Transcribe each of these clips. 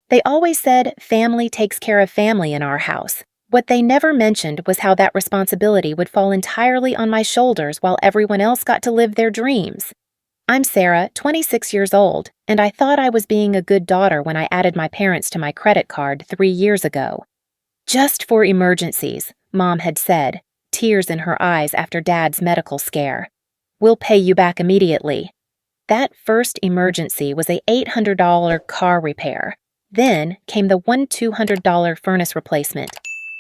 They always said family takes care of family in our house. What they never mentioned was how that responsibility would fall entirely on my shoulders while everyone else got to live their dreams. I'm Sarah, 26 years old, and I thought I was being a good daughter when I added my parents to my credit card 3 years ago. Just for emergencies, Mom had said, tears in her eyes after Dad's medical scare. We'll pay you back immediately. That first emergency was a $800 car repair. Then came the $200 furnace replacement.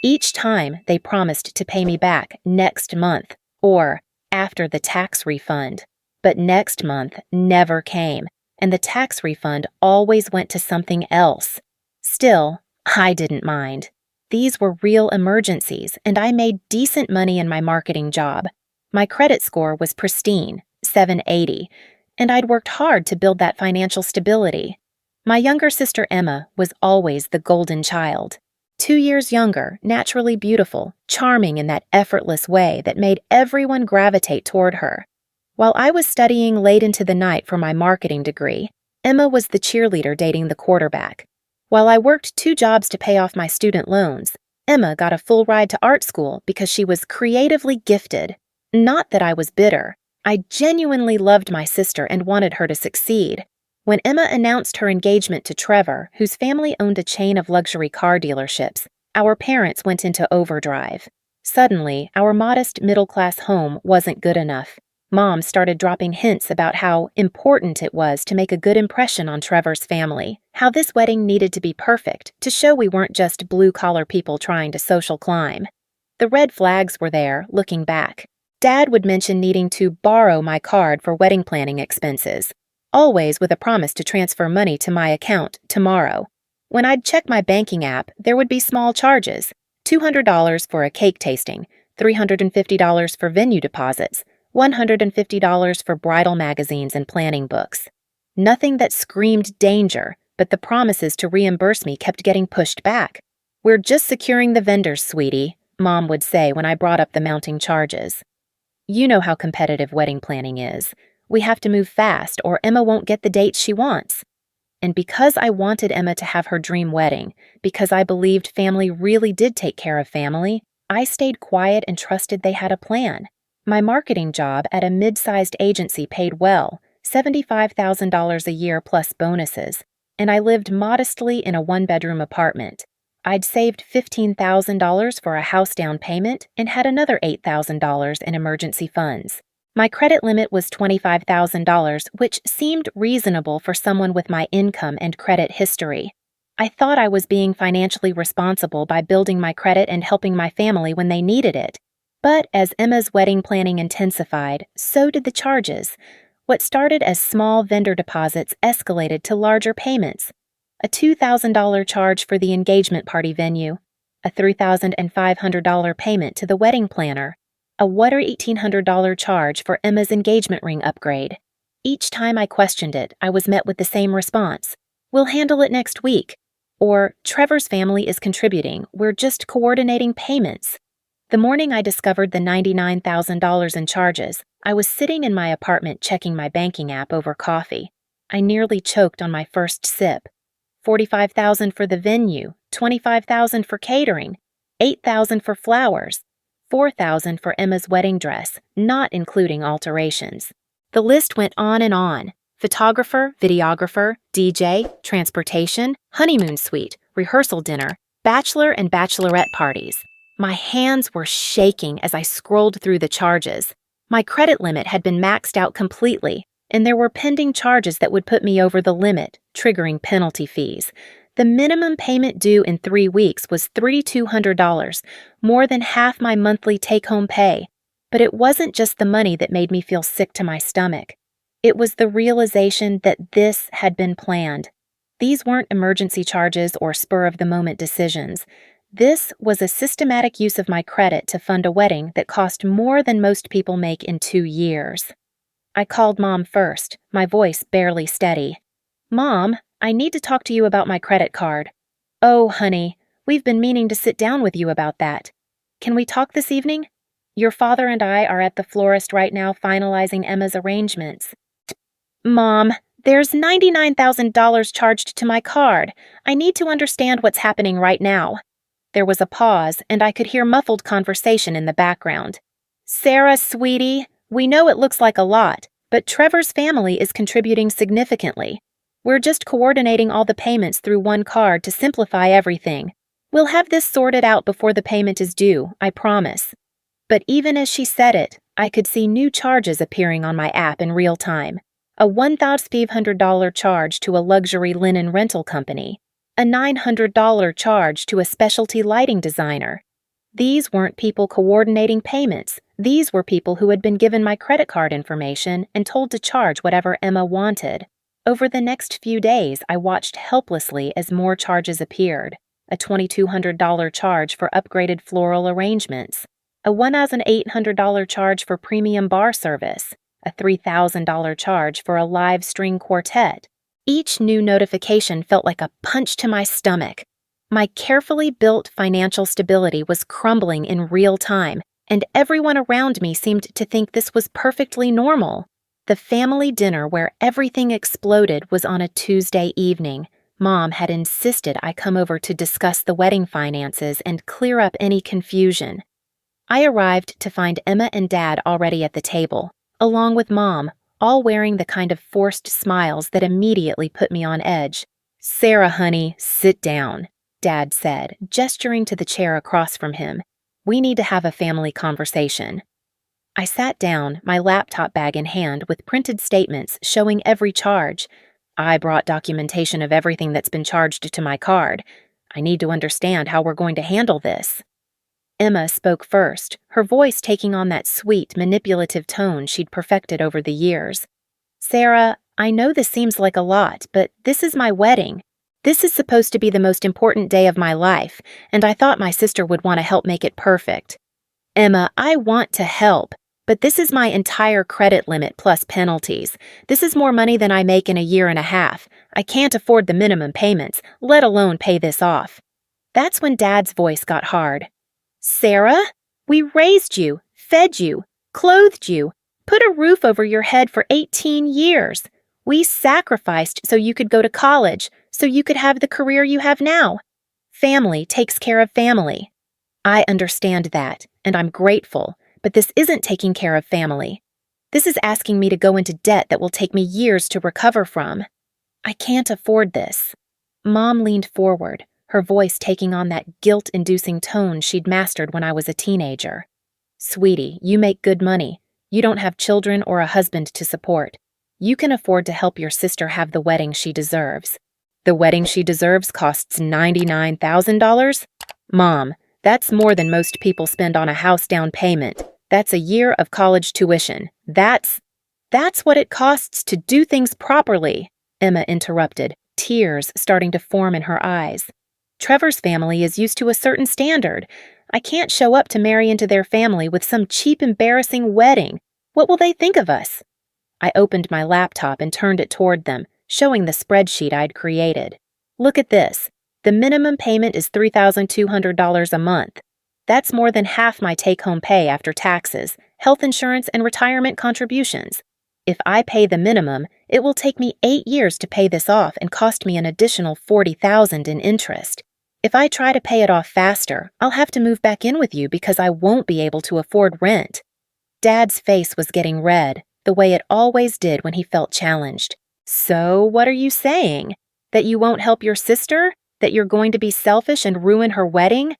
Each time they promised to pay me back next month or after the tax refund. But next month never came, and the tax refund always went to something else. Still, I didn't mind. These were real emergencies, and I made decent money in my marketing job. My credit score was pristine, 780, and I'd worked hard to build that financial stability. My younger sister Emma was always the golden child. 2 years younger, naturally beautiful, charming in that effortless way that made everyone gravitate toward her. While I was studying late into the night for my marketing degree, Emma was the cheerleader dating the quarterback. While I worked 2 jobs to pay off my student loans, Emma got a full ride to art school because she was creatively gifted. Not that I was bitter. I genuinely loved my sister and wanted her to succeed. When Emma announced her engagement to Trevor, whose family owned a chain of luxury car dealerships, our parents went into overdrive. Suddenly, our modest middle-class home wasn't good enough. Mom started dropping hints about how important it was to make a good impression on Trevor's family, how this wedding needed to be perfect to show we weren't just blue-collar people trying to social climb. The red flags were there, looking back. Dad would mention needing to borrow my card for wedding planning expenses, always with a promise to transfer money to my account tomorrow. When I'd check my banking app, there would be small charges, $200 for a cake tasting, $350 for venue deposits, $150 for bridal magazines and planning books. Nothing that screamed danger, but the promises to reimburse me kept getting pushed back. "We're just securing the vendors, sweetie," Mom would say when I brought up the mounting charges. You know how competitive wedding planning is. We have to move fast or Emma won't get the dates she wants. And because I wanted Emma to have her dream wedding, because I believed family really did take care of family, I stayed quiet and trusted they had a plan. My marketing job at a mid-sized agency paid well, $75,000 a year plus bonuses, and I lived modestly in a one-bedroom apartment. I'd saved $15,000 for a house down payment and had another $8,000 in emergency funds. My credit limit was $25,000, which seemed reasonable for someone with my income and credit history. I thought I was being financially responsible by building my credit and helping my family when they needed it. But as Emma's wedding planning intensified, so did the charges. What started as small vendor deposits escalated to larger payments. A $2,000 charge for the engagement party venue, a $3,500 payment to the wedding planner, a $1,800 charge for Emma's engagement ring upgrade. Each time I questioned it, I was met with the same response. "We'll handle it next week." Or, "Trevor's family is contributing, we're just coordinating payments." The morning I discovered the $99,000 in charges, I was sitting in my apartment checking my banking app over coffee. I nearly choked on my first sip. $45,000 for the venue, $25,000 for catering, $8,000 for flowers, $4,000 for Emma's wedding dress, not including alterations. The list went on and on. Photographer, videographer, DJ, transportation, honeymoon suite, rehearsal dinner, bachelor and bachelorette parties. My hands were shaking as I scrolled through the charges. My credit limit had been maxed out completely, and there were pending charges that would put me over the limit, triggering penalty fees. The minimum payment due in 3 weeks was $3,200, more than half my monthly take-home pay. But it wasn't just the money that made me feel sick to my stomach. It was the realization that this had been planned. These weren't emergency charges or spur-of-the-moment decisions. This was a systematic use of my credit to fund a wedding that cost more than most people make in 2 years. I called Mom first, my voice barely steady. "Mom, I need to talk to you about my credit card." "Oh, honey, we've been meaning to sit down with you about that. Can we talk this evening? Your father and I are at the florist right now finalizing Emma's arrangements." "Mom, There's $99,000 charged to my card. I need to understand what's happening right now. There was a pause, and I could hear muffled conversation in the background. Sarah, sweetie, we know it looks like a lot, but Trevor's family is contributing significantly. We're just coordinating all the payments through one card to simplify everything. We'll have this sorted out before the payment is due, I promise. But even as she said it, I could see new charges appearing on my app in real time. A $1,500 charge to a luxury linen rental company. A $900 charge to a specialty lighting designer. These weren't people coordinating payments. These were people who had been given my credit card information and told to charge whatever Emma wanted. Over the next few days, I watched helplessly as more charges appeared. A $2,200 charge for upgraded floral arrangements. A $1,800 charge for premium bar service. A $3,000 charge for a live string quartet. Each new notification felt like a punch to my stomach. My carefully built financial stability was crumbling in real time, and everyone around me seemed to think this was perfectly normal. The family dinner where everything exploded was on a Tuesday evening. Mom had insisted I come over to discuss the wedding finances and clear up any confusion. I arrived to find Emma and Dad already at the table, along with Mom, all wearing the kind of forced smiles that immediately put me on edge. Sarah, honey, sit down, Dad said, gesturing to the chair across from him. We need to have a family conversation. I sat down, my laptop bag in hand with printed statements showing every charge. I brought documentation of everything that's been charged to my card. I need to understand how we're going to handle this. Emma spoke first, her voice taking on that sweet, manipulative tone she'd perfected over the years. Sarah, I know this seems like a lot, but this is my wedding. This is supposed to be the most important day of my life, and I thought my sister would want to help make it perfect. Emma, I want to help, but this is my entire credit limit plus penalties. This is more money than I make in a year and a half. I can't afford the minimum payments, let alone pay this off. That's when Dad's voice got hard. Sarah, we raised you, fed you, clothed you, put a roof over your head for 18 years. We sacrificed so you could go to college, so you could have the career you have now. Family takes care of family. I understand that, and I'm grateful, but this isn't taking care of family. This is asking me to go into debt that will take me years to recover from. I can't afford this. Mom leaned forward, her voice taking on that guilt-inducing tone she'd mastered when I was a teenager. Sweetie, you make good money. You don't have children or a husband to support. You can afford to help your sister have the wedding she deserves. The wedding she deserves costs $99,000? Mom, that's more than most people spend on a house down payment. That's a year of college tuition. That's what it costs to do things properly, Emma interrupted, tears starting to form in her eyes. Trevor's family is used to a certain standard. I can't show up to marry into their family with some cheap, embarrassing wedding. What will they think of us? I opened my laptop and turned it toward them, showing the spreadsheet I'd created. Look at this. The minimum payment is $3,200 a month. That's more than half my take-home pay after taxes, health insurance, and retirement contributions. If I pay the minimum, it will take me 8 years to pay this off and cost me an additional $40,000 in interest. If I try to pay it off faster, I'll have to move back in with you because I won't be able to afford rent. Dad's face was getting red, the way it always did when he felt challenged. So, what are you saying? That you won't help your sister? That you're going to be selfish and ruin her wedding?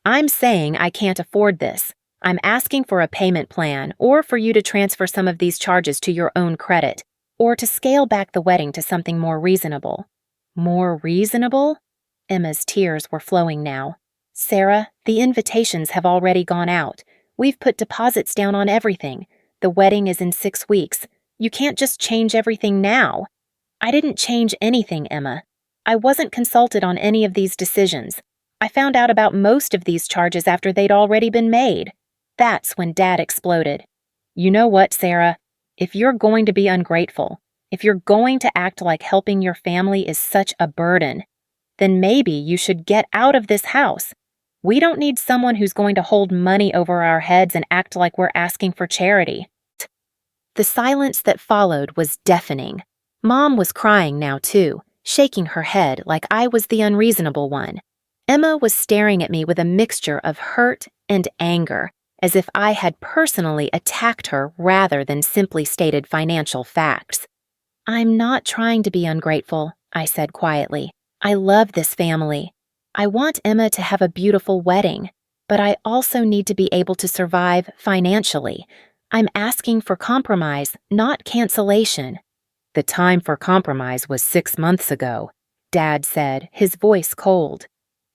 I'm saying I can't afford this. I'm asking for a payment plan, or for you to transfer some of these charges to your own credit, or to scale back the wedding to something more reasonable. More reasonable? Emma's tears were flowing now. Sarah, the invitations have already gone out. We've put deposits down on everything. The wedding is in 6 weeks. You can't just change everything now. I didn't change anything, Emma. I wasn't consulted on any of these decisions. I found out about most of these charges after they'd already been made. That's when Dad exploded. You know what, Sarah? If you're going to be ungrateful, if you're going to act like helping your family is such a burden, then maybe you should get out of this house. We don't need someone who's going to hold money over our heads and act like we're asking for charity. The silence that followed was deafening. Mom was crying now, too, shaking her head like I was the unreasonable one. Emma was staring at me with a mixture of hurt and anger, as if I had personally attacked her rather than simply stated financial facts. "I'm not trying to be ungrateful," I said quietly. "I love this family. I want Emma to have a beautiful wedding, but I also need to be able to survive financially. I'm asking for compromise, not cancellation." "The time for compromise was 6 months ago," Dad said, his voice cold.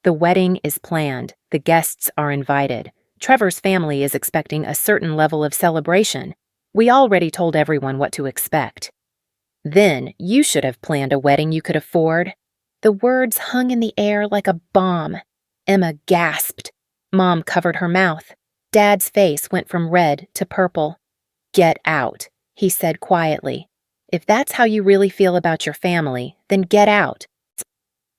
"The wedding is planned. The guests are invited. Trevor's family is expecting a certain level of celebration. We already told everyone what to expect." "Then you should have planned a wedding you could afford." The words hung in the air like a bomb. Emma gasped. Mom covered her mouth. Dad's face went from red to purple. "Get out," he said quietly. "If that's how you really feel about your family, then get out."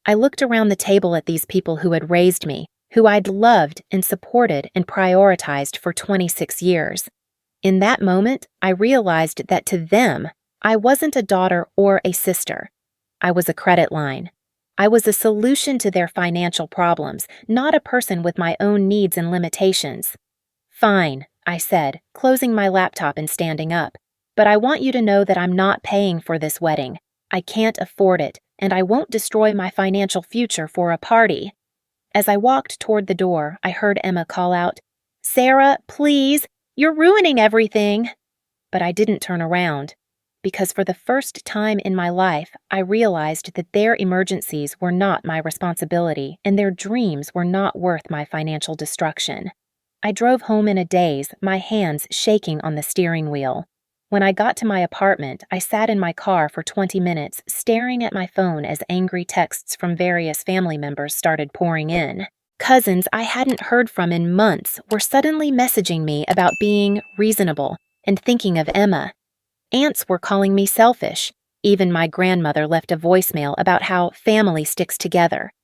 I looked around the table at these people who had raised me, who I'd loved and supported and prioritized for 26 years. In that moment, I realized that to them, I wasn't a daughter or a sister. I was a credit line. I was a solution to their financial problems, not a person with my own needs and limitations. "Fine," I said, closing my laptop and standing up. "But I want you to know that I'm not paying for this wedding. I can't afford it, and I won't destroy my financial future for a party." As I walked toward the door, I heard Emma call out, "Sarah, please, you're ruining everything." But I didn't turn around, because for the first time in my life, I realized that their emergencies were not my responsibility and their dreams were not worth my financial destruction. I drove home in a daze, my hands shaking on the steering wheel. When I got to my apartment, I sat in my car for 20 minutes, staring at my phone as angry texts from various family members started pouring in. Cousins I hadn't heard from in months were suddenly messaging me about being reasonable and thinking of Emma. Aunts were calling me selfish. Even my grandmother left a voicemail about how family sticks together.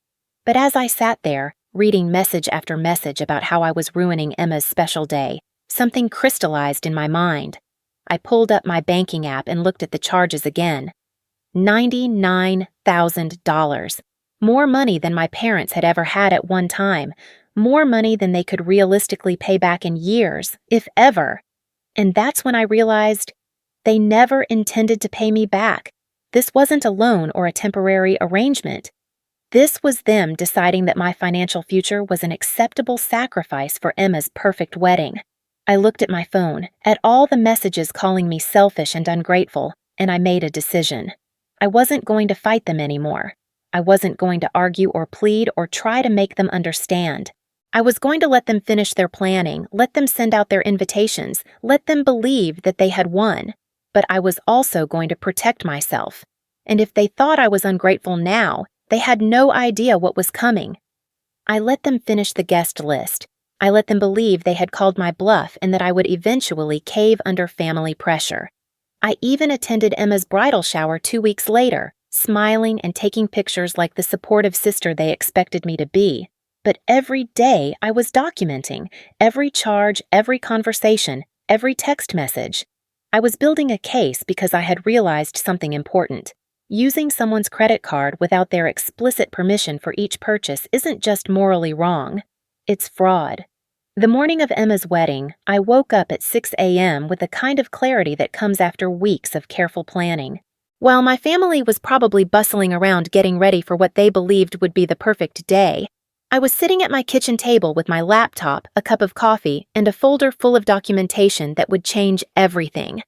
But as I sat there, reading message after message about how I was ruining Emma's special day, something crystallized in my mind. I pulled up my banking app and looked at the charges again. $99,000. More money than my parents had ever had at one time. More money than they could realistically pay back in years, if ever. And that's when I realized they never intended to pay me back. This wasn't a loan or a temporary arrangement. This was them deciding that my financial future was an acceptable sacrifice for Emma's perfect wedding. I looked at my phone, at all the messages calling me selfish and ungrateful, and I made a decision. I wasn't going to fight them anymore. I wasn't going to argue or plead or try to make them understand. I was going to let them finish their planning, let them send out their invitations, let them believe that they had won. But I was also going to protect myself. And if they thought I was ungrateful now, they had no idea what was coming. I let them finish the guest list. I let them believe they had called my bluff and that I would eventually cave under family pressure. I even attended Emma's bridal shower 2 weeks later, smiling and taking pictures like the supportive sister they expected me to be. But every day I was documenting every charge, every conversation, every text message. I was building a case because I had realized something important. Using someone's credit card without their explicit permission for each purchase isn't just morally wrong. It's fraud. The morning of Emma's wedding, I woke up at 6 a.m. with the kind of clarity that comes after weeks of careful planning. While my family was probably bustling around getting ready for what they believed would be the perfect day, I was sitting at my kitchen table with my laptop, a cup of coffee, and a folder full of documentation that would change everything.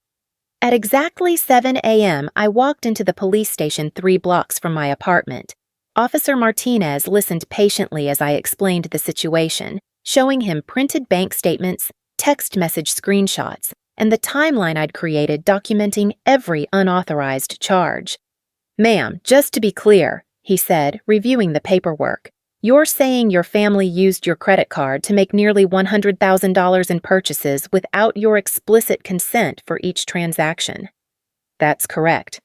At exactly 7 a.m., I walked into the police station 3 blocks from my apartment. Officer Martinez listened patiently as I explained the situation, showing him printed bank statements, text message screenshots, and the timeline I'd created documenting every unauthorized charge. "Ma'am, just to be clear," he said, reviewing the paperwork, "you're saying your family used your credit card to make nearly $100,000 in purchases without your explicit consent for each transaction." "That's correct.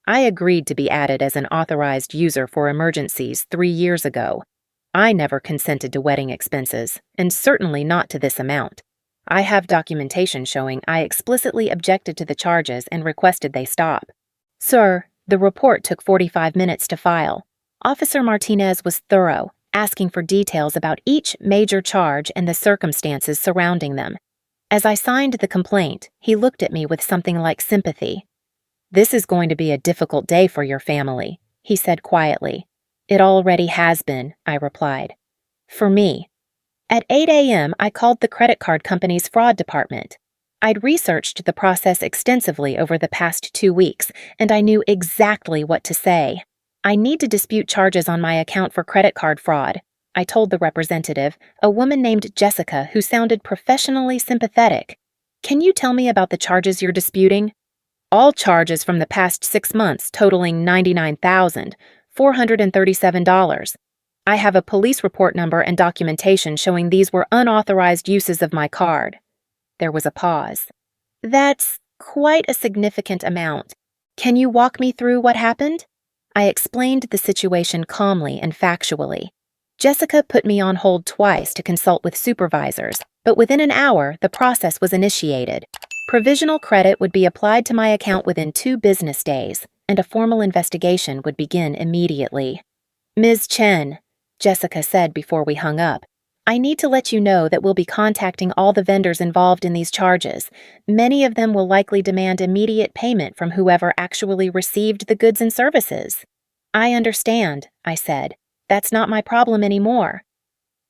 I agreed to be added as an authorized user for emergencies 3 years ago. I never consented to wedding expenses, and certainly not to this amount. I have documentation showing I explicitly objected to the charges and requested they stop." "Sir, The report took 45 minutes to file. Officer Martinez was thorough, asking for details about each major charge and the circumstances surrounding them. As I signed the complaint, he looked at me with something like sympathy. "This is going to be a difficult day for your family," he said quietly. "It already has been," I replied. "For me." At 8 a.m., I called the credit card company's fraud department. I'd researched the process extensively over the past 2 weeks, and I knew exactly what to say. "I need to dispute charges on my account for credit card fraud," I told the representative, a woman named Jessica who sounded professionally sympathetic. "Can you tell me about the charges you're disputing?" "All charges from the past 6 months totaling $99,437. I have a police report number and documentation showing these were unauthorized uses of my card." There was a pause. "That's quite a significant amount. Can you walk me through what happened?" I explained the situation calmly and factually. Jessica put me on hold twice to consult with supervisors, but within an hour, the process was initiated. Provisional credit would be applied to my account within 2 business days, and a formal investigation would begin immediately. "Ms. Chen," Jessica said before we hung up, "I need to let you know that we'll be contacting all the vendors involved in these charges. Many of them will likely demand immediate payment from whoever actually received the goods and services." "I understand," I said. "That's not my problem anymore."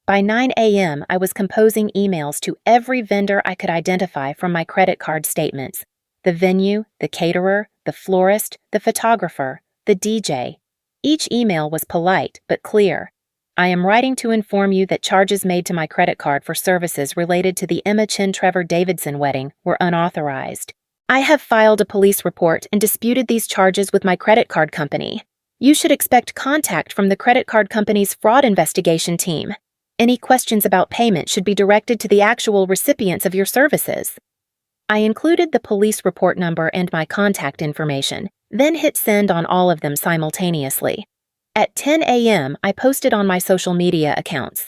By 9 a.m., I was composing emails to every vendor I could identify from my credit card statements: the venue, the caterer, the florist, the photographer, the DJ. Each email was polite but clear. "I am writing to inform you that charges made to my credit card for services related to the Emma Chin Trevor Davidson wedding were unauthorized. I have filed a police report and disputed these charges with my credit card company. You should expect contact from the credit card company's fraud investigation team. Any questions about payment should be directed to the actual recipients of your services." I included the police report number and my contact information, then hit send on all of them simultaneously. At 10 a.m., I posted on my social media accounts.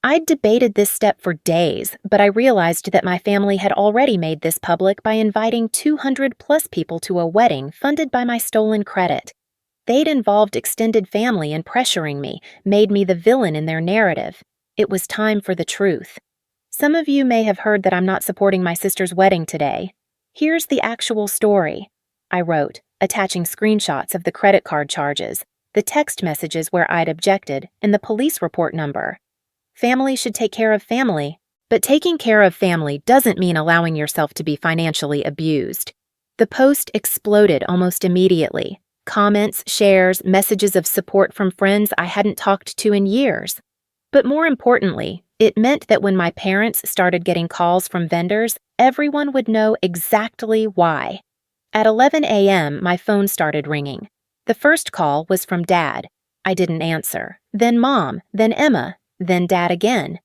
I'd debated this step for days, but I realized that my family had already made this public by inviting 200+ people to a wedding funded by my stolen credit. They'd involved extended family in pressuring me, made me the villain in their narrative. It was time for the truth. "Some of you may have heard that I'm not supporting my sister's wedding today. Here's the actual story," I wrote, attaching screenshots of the credit card charges, the text messages where I'd objected, and the police report number. Family should take care of family, but taking care of family doesn't mean allowing yourself to be financially abused. The post exploded almost immediately. Comments, shares, messages of support from friends I hadn't talked to in years. But more importantly, it meant that when my parents started getting calls from vendors, everyone would know exactly why. At 11 a.m., my phone started ringing. The first call was from Dad. I didn't answer. Then Mom, then Emma, then Dad again.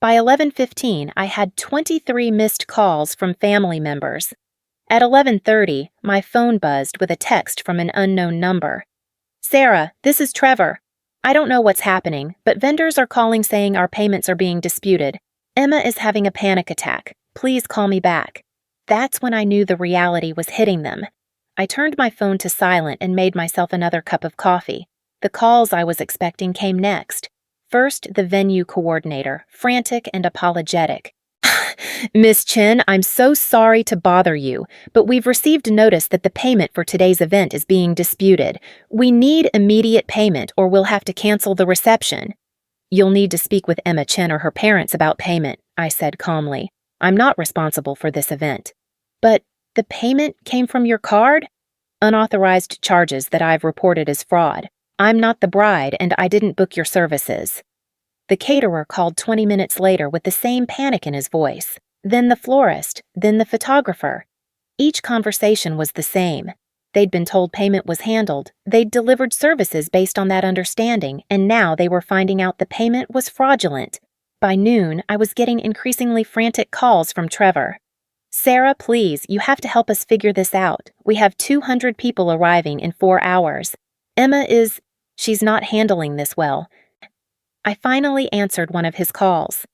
By 11:15, I had 23 missed calls from family members. At 11:30, my phone buzzed with a text from an unknown number. "Sarah, this is Trevor. I don't know what's happening, but vendors are calling saying our payments are being disputed. Emma is having a panic attack. Please call me back." That's when I knew the reality was hitting them. I turned my phone to silent and made myself another cup of coffee. The calls I was expecting came next. First, the venue coordinator, frantic and apologetic. "Miss Chen, I'm so sorry to bother you, but we've received notice that the payment for today's event is being disputed. We need immediate payment or we'll have to cancel the reception." "You'll need to speak with Emma Chen or her parents about payment," I said calmly. "I'm not responsible for this event." "But the payment came from your card?" "Unauthorized charges that I've reported as fraud. I'm not the bride and I didn't book your services." The caterer called 20 minutes later with the same panic in his voice. Then the florist, then the photographer. Each conversation was the same. They'd been told payment was handled, they'd delivered services based on that understanding, and now they were finding out the payment was fraudulent. By noon, I was getting increasingly frantic calls from Trevor. "Sarah, please, you have to help us figure this out. We have 200 people arriving in 4 hours. She's not handling this well." I finally answered one of his calls.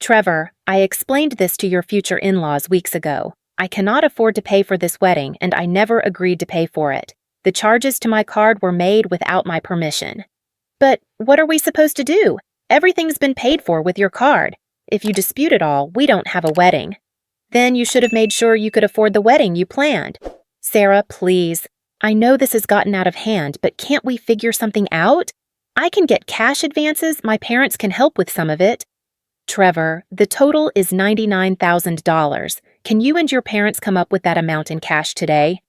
"Trevor, I explained this to your future in-laws weeks ago. I cannot afford to pay for this wedding, and I never agreed to pay for it. The charges to my card were made without my permission. But what are we supposed to do? Everything's been paid for with your card. If you dispute it all, we don't have a wedding. Then you should have made sure you could afford the wedding you planned. Sarah, please. I know this has gotten out of hand, but can't we figure something out? I can get cash advances. My parents can help with some of it. Trevor, the total is $99,000. Can you and your parents come up with that amount in cash today?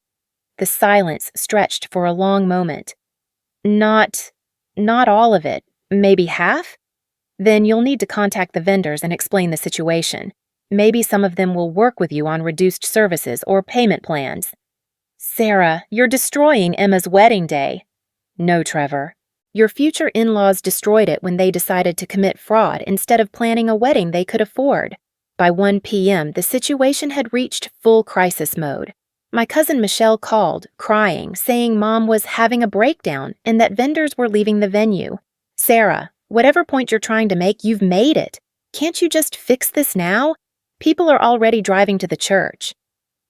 The silence stretched for a long moment. Not all of it. Maybe half? Then you'll need to contact the vendors and explain the situation. Maybe some of them will work with you on reduced services or payment plans. Sarah, you're destroying Emma's wedding day. No, Trevor. Your future in-laws destroyed it when they decided to commit fraud instead of planning a wedding they could afford. By 1 p.m., the situation had reached full crisis mode. My cousin Michelle called, crying, saying Mom was having a breakdown and that vendors were leaving the venue. Sarah, whatever point you're trying to make, you've made it. Can't you just fix this now? People are already driving to the church.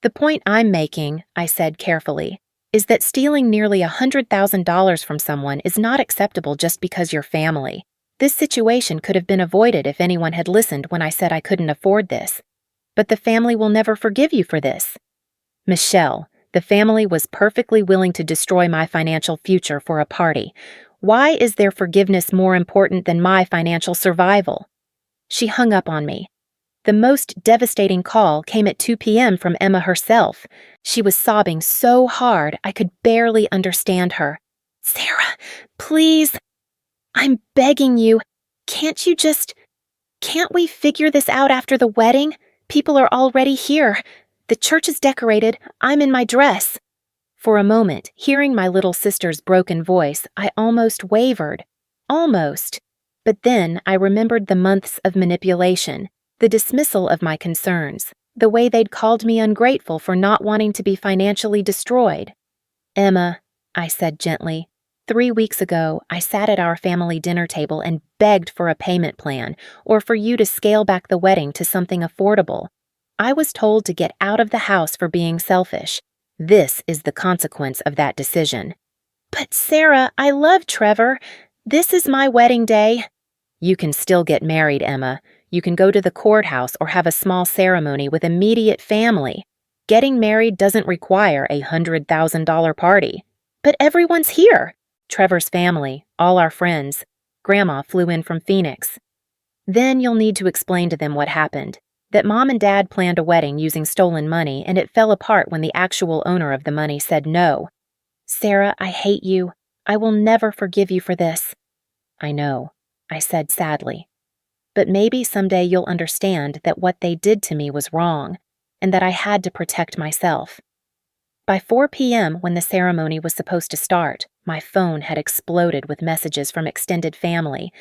The point I'm making, I said carefully, is that stealing nearly $100,000 from someone is not acceptable just because you're family. This situation could have been avoided if anyone had listened when I said I couldn't afford this. But the family will never forgive you for this. Michelle, the family was perfectly willing to destroy my financial future for a party. Why is their forgiveness more important than my financial survival? She hung up on me. The most devastating call came at 2 p.m. from Emma herself. She was sobbing so hard I could barely understand her. Sarah, please. I'm begging you. Can't we figure this out after the wedding? People are already here. The church is decorated. I'm in my dress. For a moment, hearing my little sister's broken voice, I almost wavered. Almost. But then I remembered the months of manipulation. The dismissal of my concerns, the way they'd called me ungrateful for not wanting to be financially destroyed. Emma, I said gently, 3 weeks ago, I sat at our family dinner table and begged for a payment plan or for you to scale back the wedding to something affordable. I was told to get out of the house for being selfish. This is the consequence of that decision. But Sarah, I love Trevor. This is my wedding day. You can still get married, Emma. You can go to the courthouse or have a small ceremony with immediate family. Getting married doesn't require a $100,000 party. But everyone's here. Trevor's family, all our friends. Grandma flew in from Phoenix. Then you'll need to explain to them what happened. That Mom and Dad planned a wedding using stolen money and it fell apart when the actual owner of the money said no. Sarah, I hate you. I will never forgive you for this. I know, I said sadly. But maybe someday you'll understand that what they did to me was wrong, and that I had to protect myself. By 4 p.m., when the ceremony was supposed to start, my phone had exploded with messages from extended family,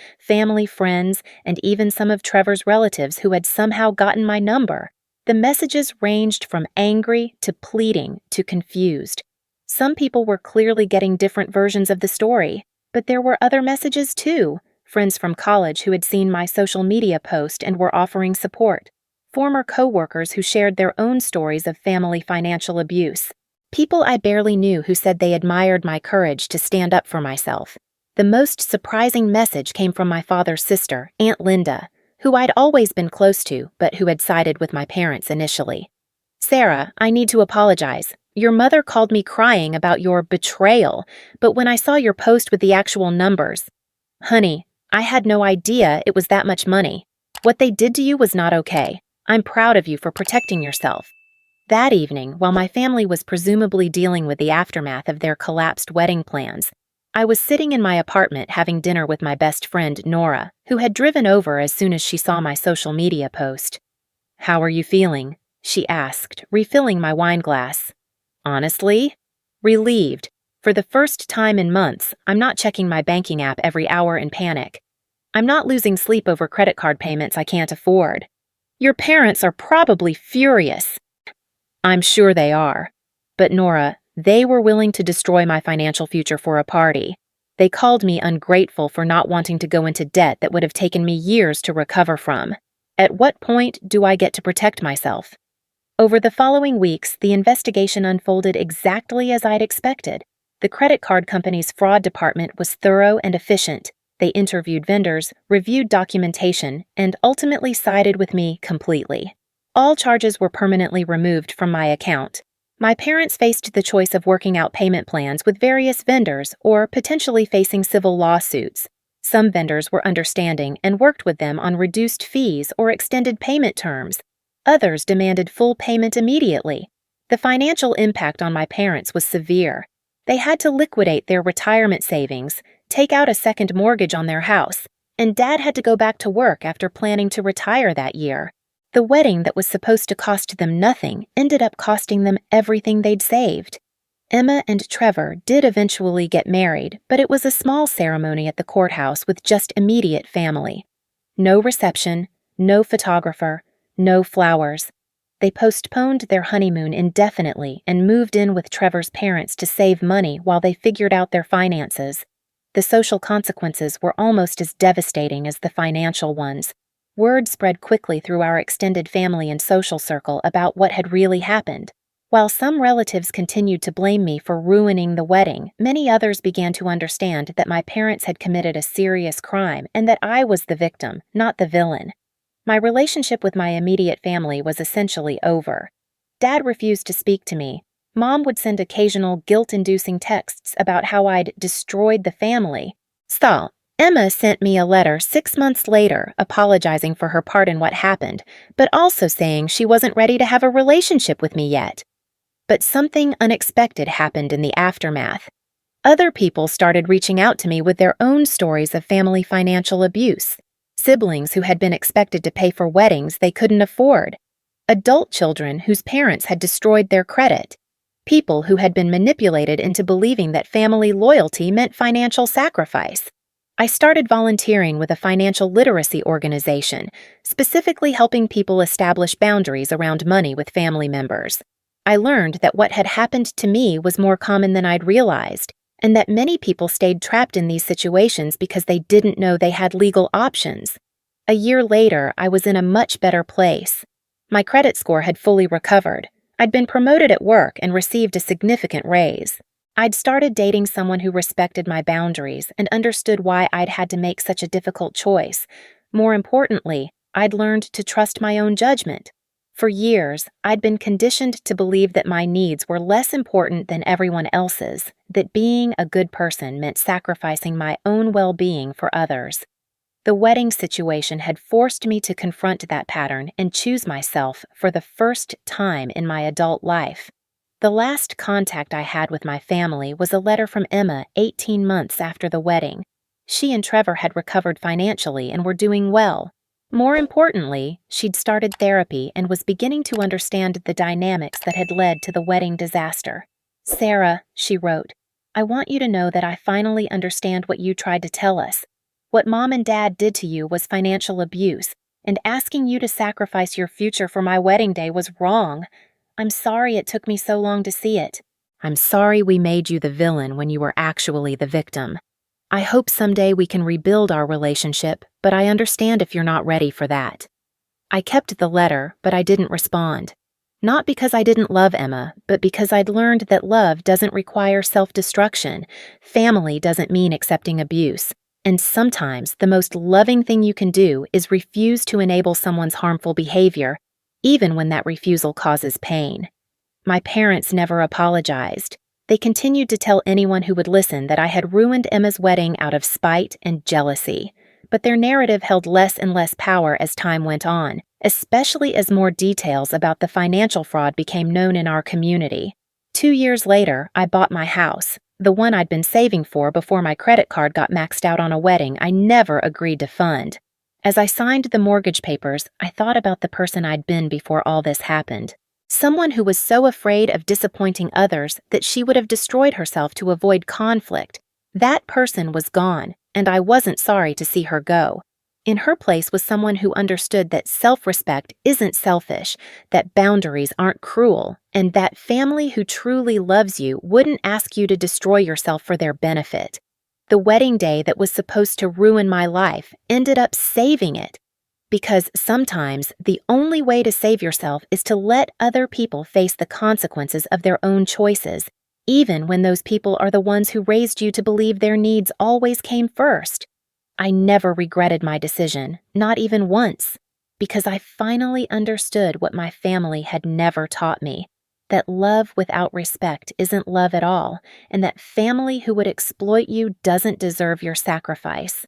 friends, and even some of Trevor's relatives who had somehow gotten my number. The messages ranged from angry to pleading to confused. Some people were clearly getting different versions of the story, but there were other messages too. Friends from college who had seen my social media post and were offering support. Former co-workers who shared their own stories of family financial abuse. People I barely knew who said they admired my courage to stand up for myself. The most surprising message came from my father's sister, Aunt Linda, who I'd always been close to, but who had sided with my parents initially. Sarah, I need to apologize. Your mother called me crying about your betrayal, but when I saw your post with the actual numbers, honey, I had no idea it was that much money. What they did to you was not okay. I'm proud of you for protecting yourself. That evening, while my family was presumably dealing with the aftermath of their collapsed wedding plans, I was sitting in my apartment having dinner with my best friend, Nora, who had driven over as soon as she saw my social media post. How are you feeling? She asked, refilling my wine glass. Honestly? Relieved. For the first time in months, I'm not checking my banking app every hour in panic. I'm not losing sleep over credit card payments I can't afford. Your parents are probably furious. I'm sure they are. But Nora, they were willing to destroy my financial future for a party. They called me ungrateful for not wanting to go into debt that would have taken me years to recover from. At what point do I get to protect myself? Over the following weeks, the investigation unfolded exactly as I'd expected. The credit card company's fraud department was thorough and efficient. They interviewed vendors, reviewed documentation, and ultimately sided with me completely. All charges were permanently removed from my account. My parents faced the choice of working out payment plans with various vendors or potentially facing civil lawsuits. Some vendors were understanding and worked with them on reduced fees or extended payment terms. Others demanded full payment immediately. The financial impact on my parents was severe. They had to liquidate their retirement savings, take out a second mortgage on their house, and Dad had to go back to work after planning to retire that year. The wedding that was supposed to cost them nothing ended up costing them everything they'd saved. Emma and Trevor did eventually get married, but it was a small ceremony at the courthouse with just immediate family. No reception, no photographer, no flowers. They postponed their honeymoon indefinitely and moved in with Trevor's parents to save money while they figured out their finances. The social consequences were almost as devastating as the financial ones. Word spread quickly through our extended family and social circle about what had really happened. While some relatives continued to blame me for ruining the wedding, many others began to understand that my parents had committed a serious crime and that I was the victim, not the villain. My relationship with my immediate family was essentially over. Dad refused to speak to me. Mom would send occasional guilt-inducing texts about how I'd destroyed the family. So, Emma sent me a letter 6 months later apologizing for her part in what happened, but also saying she wasn't ready to have a relationship with me yet. But something unexpected happened in the aftermath. Other people started reaching out to me with their own stories of family financial abuse. Siblings who had been expected to pay for weddings they couldn't afford. Adult children whose parents had destroyed their credit. People who had been manipulated into believing that family loyalty meant financial sacrifice. I started volunteering with a financial literacy organization, specifically helping people establish boundaries around money with family members. I learned that what had happened to me was more common than I'd realized, and that many people stayed trapped in these situations because they didn't know they had legal options. A year later, I was in a much better place. My credit score had fully recovered. I'd been promoted at work and received a significant raise. I'd started dating someone who respected my boundaries and understood why I'd had to make such a difficult choice. More importantly, I'd learned to trust my own judgment. For years, I'd been conditioned to believe that my needs were less important than everyone else's, that being a good person meant sacrificing my own well-being for others. The wedding situation had forced me to confront that pattern and choose myself for the first time in my adult life. The last contact I had with my family was a letter from Emma 18 months after the wedding. She and Trevor had recovered financially and were doing well. More importantly, she'd started therapy and was beginning to understand the dynamics that had led to the wedding disaster. "Sarah," she wrote, "I want you to know that I finally understand what you tried to tell us. What Mom and Dad did to you was financial abuse, and asking you to sacrifice your future for my wedding day was wrong. I'm sorry it took me so long to see it. I'm sorry we made you the villain when you were actually the victim. I hope someday we can rebuild our relationship, but I understand if you're not ready for that." I kept the letter, but I didn't respond. Not because I didn't love Emma, but because I'd learned that love doesn't require self-destruction. Family doesn't mean accepting abuse. And sometimes the most loving thing you can do is refuse to enable someone's harmful behavior, even when that refusal causes pain. My parents never apologized. They continued to tell anyone who would listen that I had ruined Emma's wedding out of spite and jealousy. But their narrative held less and less power as time went on, especially as more details about the financial fraud became known in our community. 2 years later, I bought my house, the one I'd been saving for before my credit card got maxed out on a wedding I never agreed to fund. As I signed the mortgage papers, I thought about the person I'd been before all this happened. Someone who was so afraid of disappointing others that she would have destroyed herself to avoid conflict. That person was gone, and I wasn't sorry to see her go. In her place was someone who understood that self-respect isn't selfish, that boundaries aren't cruel, and that family who truly loves you wouldn't ask you to destroy yourself for their benefit. The wedding day that was supposed to ruin my life ended up saving it. Because sometimes the only way to save yourself is to let other people face the consequences of their own choices, even when those people are the ones who raised you to believe their needs always came first. I never regretted my decision, not even once, because I finally understood what my family had never taught me, that love without respect isn't love at all, and that family who would exploit you doesn't deserve your sacrifice.